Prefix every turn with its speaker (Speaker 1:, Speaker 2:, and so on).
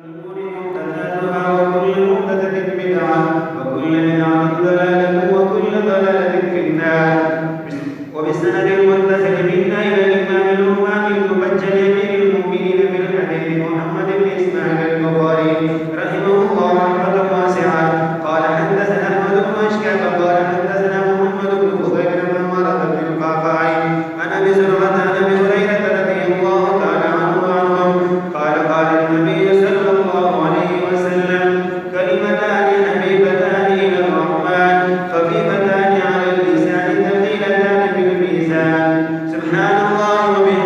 Speaker 1: الأمور محدثاتها وكل محدثة بدعة وكل بدعة ضلالة وكل ضلالة في النار. وبالسند المتصل منا إلى الإمام الإمام المبجل أمير المؤمنين بالحديث محمد بن إسماعيل البخاري رحمه الله رحمة واسعة قال حدثنا أحمد بن أشكال قال حدثنا محمد بن فضيل بن عمارة بن القعقاع عن أبي زرعة عن أبي هريرة رضي الله تعالى عنه وعنهم قال قال النبي صلى الله عليه وسلم كلمتان حبيبتان إلى الرحمن خفيفتان على اللسان ثقيلتان في الميزان سبحان الله وبحمده